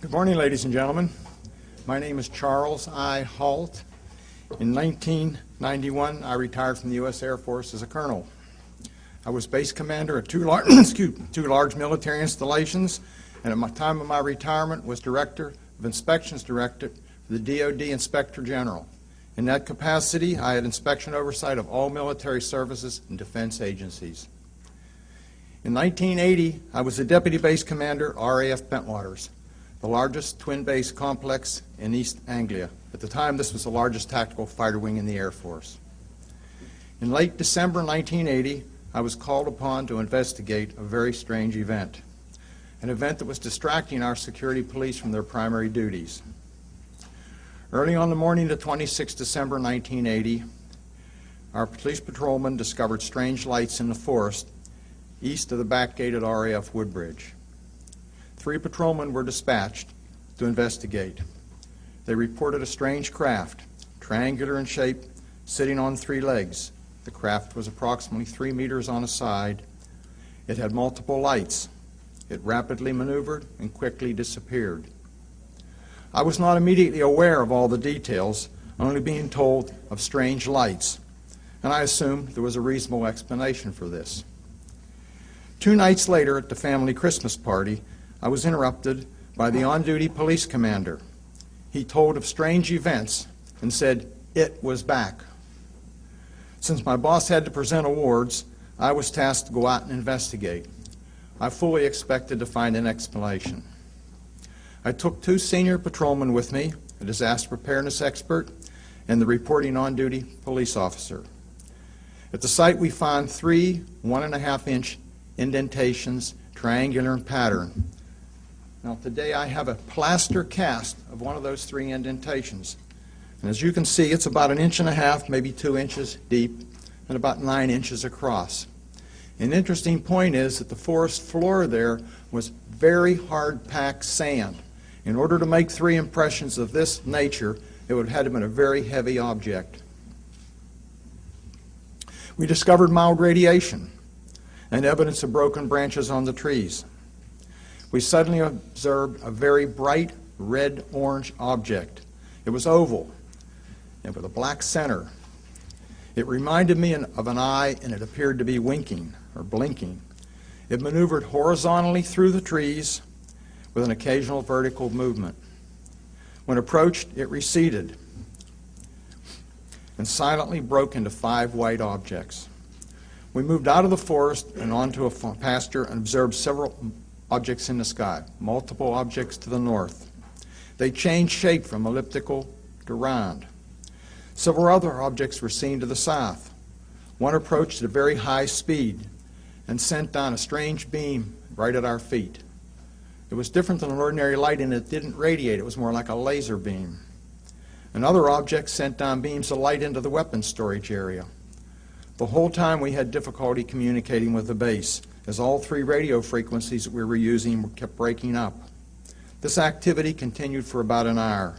Good morning, ladies and gentlemen. My name is Charles I. Halt. In 1991, I retired from the U.S. Air Force as a colonel. I was base commander at two large military installations, and at the time of my retirement was Director of Inspections Director for the DoD Inspector General. In that capacity, I had inspection oversight of all military services and defense agencies. In 1980, I was the Deputy Base Commander, RAF Bentwaters, the largest twin base complex in East Anglia. At the time, this was the largest tactical fighter wing in the Air Force. In late December 1980, I was called upon to investigate a very strange event, an event that was distracting our security police from their primary duties. Early on the morning of 26 December 1980, our police patrolman discovered strange lights in the forest east of the back gate at RAF Woodbridge. 3 patrolmen were dispatched to investigate. They reported a strange craft, triangular in shape, sitting on 3 legs. The craft was approximately 3 meters on a side. It had multiple lights. It rapidly maneuvered and quickly disappeared. I was not immediately aware of all the details, only being told of strange lights, and I assumed there was a reasonable explanation for this. 2 nights later, at the family Christmas party, I was interrupted by the on-duty police commander. He told of strange events and said it was back. Since my boss had to present awards, I was tasked to go out and investigate. I fully expected to find an explanation. I took 2 senior patrolmen with me, a disaster preparedness expert, and the reporting on-duty police officer. At the site, we found 3 1.5-inch indentations, triangular in pattern. Now, today I have a plaster cast of one of those 3 indentations. And as you can see, it's about 1.5 inches, maybe 2 inches deep, and about 9 inches across. An interesting point is that the forest floor there was very hard-packed sand. In order to make 3 impressions of this nature, it would have had to have been a very heavy object. We discovered mild radiation and evidence of broken branches on the trees. We suddenly observed a very bright red-orange object. It was oval and with a black center. It reminded me of an eye, and it appeared to be winking or blinking. It maneuvered horizontally through the trees with an occasional vertical movement. When approached, it receded and silently broke into 5 white objects. We moved out of the forest and onto a pasture and observed several objects in the sky, multiple objects to the north. They changed shape from elliptical to round. Several other objects were seen to the south. One approached at a very high speed and sent down a strange beam right at our feet. It was different than an ordinary light, and it didn't radiate. It was more like a laser beam. Another object sent down beams of light into the weapons storage area. The whole time we had difficulty communicating with the base, as all 3 radio frequencies that we were using kept breaking up. This activity continued for about an hour.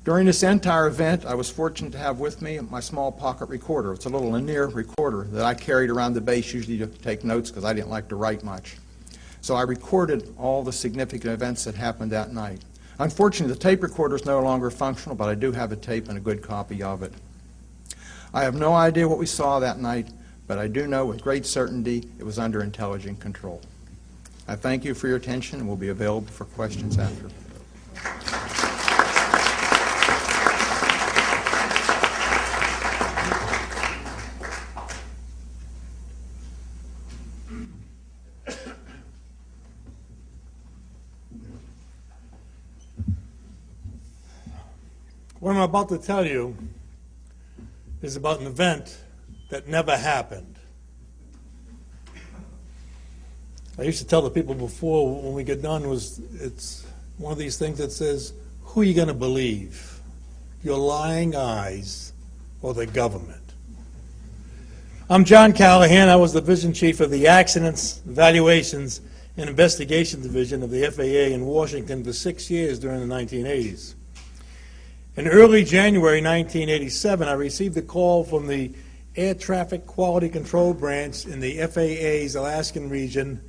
During this entire event, I was fortunate to have with me my small pocket recorder. It's a little linear recorder that I carried around the base, usually to take notes because I didn't like to write much. So I recorded all the significant events that happened that night. Unfortunately, the tape recorder is no longer functional, but I do have a tape and a good copy of it. I have no idea what we saw that night, but I do know with great certainty it was under intelligent control. I thank you for your attention and will be available for questions after. What I'm about to tell you is about an event that never happened. I used to tell the people before when we get done it's one of these things that says, who are you going to believe? Your lying eyes or the government? I'm John Callahan. I was the division chief of the Accidents, Evaluations, and Investigation Division of the FAA in Washington for 6 years during the 1980s. In early January 1987, I received a call from the Air Traffic Quality Control Branch in the FAA's Alaskan region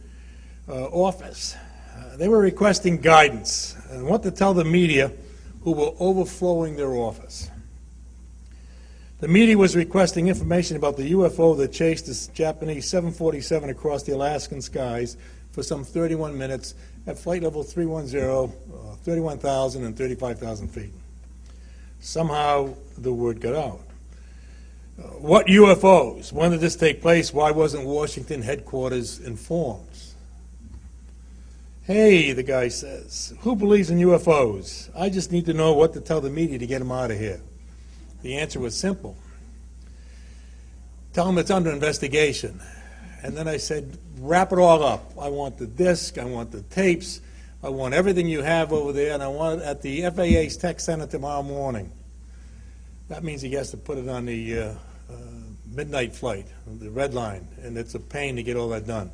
office. They were requesting guidance and what to tell the media who were overflowing their office. The media was requesting information about the UFO that chased this Japanese 747 across the Alaskan skies for some 31 minutes at flight level 310, 31,000 and 35,000 feet. Somehow the word got out. What UFOs? When did this take place? Why wasn't Washington headquarters informed? Hey, the guy says, who believes in UFOs? I just need to know what to tell the media to get them out of here. The answer was simple. Tell them it's under investigation. And then I said, wrap it all up. I want the disc, I want the tapes, I want everything you have over there, and I want it at the FAA's tech center tomorrow morning. That means he has to put it on the midnight flight, the red line, and it's a pain to get all that done.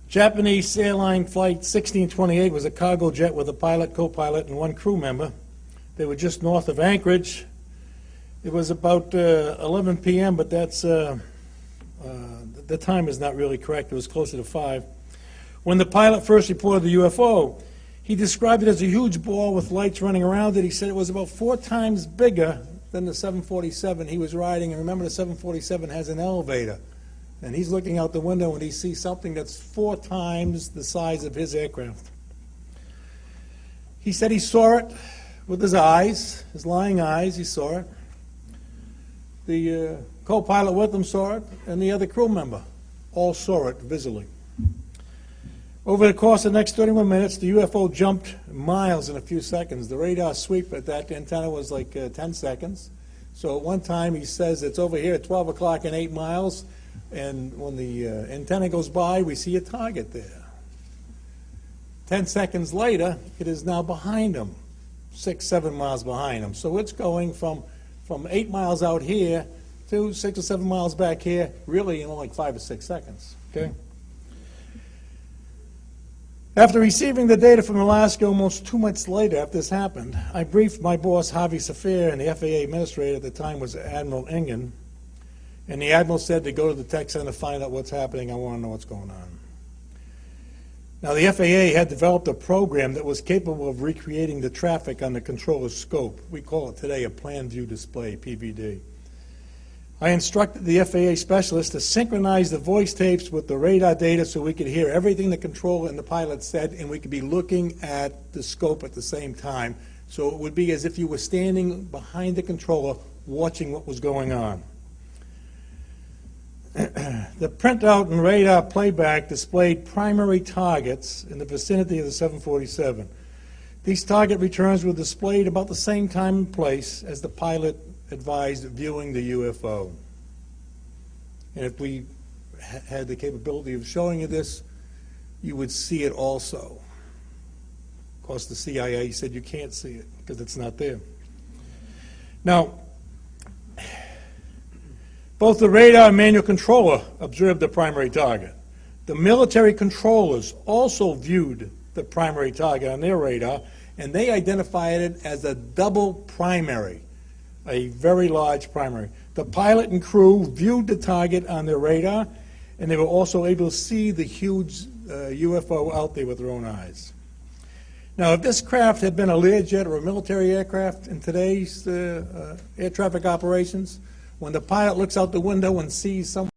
Japanese airline flight 1628 was a cargo jet with a pilot, co-pilot, and one crew member. They were just north of Anchorage. It was about 11 p.m., but that's the time is not really correct. It was closer to 5. When the pilot first reported the UFO, he described it as a huge ball with lights running around it. He said it was about 4 times bigger than the 747 he was riding. And remember, the 747 has an elevator. And he's looking out the window and he sees something that's 4 times the size of his aircraft. He said he saw it with his eyes, his lying eyes, he saw it. The co-pilot with him saw it, and the other crew member all saw it visually. Over the course of the next 31 minutes, the UFO jumped miles in a few seconds. The radar sweep at that antenna was like 10 seconds. So at one time he says it's over here at 12 o'clock and 8 miles, and when the antenna goes by, we see a target there. 10 seconds later, it is now behind him, 6, 7 miles behind him. So it's going from 8 miles out here to 6 or 7 miles back here, really in like 5 or 6 seconds. Okay. After receiving the data from Alaska almost 2 months later after this happened, I briefed my boss, Harvey Safir, and the FAA administrator at the time was Admiral Ingen. And the Admiral said to go to the tech center to find out what's happening. I want to know what's going on. Now, the FAA had developed a program that was capable of recreating the traffic on the controller's scope. We call it today a plan view display, PVD. I instructed the FAA specialist to synchronize the voice tapes with the radar data so we could hear everything the controller and the pilot said, and we could be looking at the scope at the same time. So it would be as if you were standing behind the controller watching what was going on. The printout and radar playback displayed primary targets in the vicinity of the 747. These target returns were displayed about the same time and place as the pilot advised viewing the UFO. And if we had the capability of showing you this, you would see it also. Of course, the CIA said you can't see it because it's not there. Now, both the radar and manual controller observed the primary target. The military controllers also viewed the primary target on their radar, and they identified it as a double primary, a very large primary. The pilot and crew viewed the target on their radar, and they were also able to see the huge UFO out there with their own eyes. Now, if this craft had been a Learjet or a military aircraft in today's air traffic operations, when the pilot looks out the window and sees someone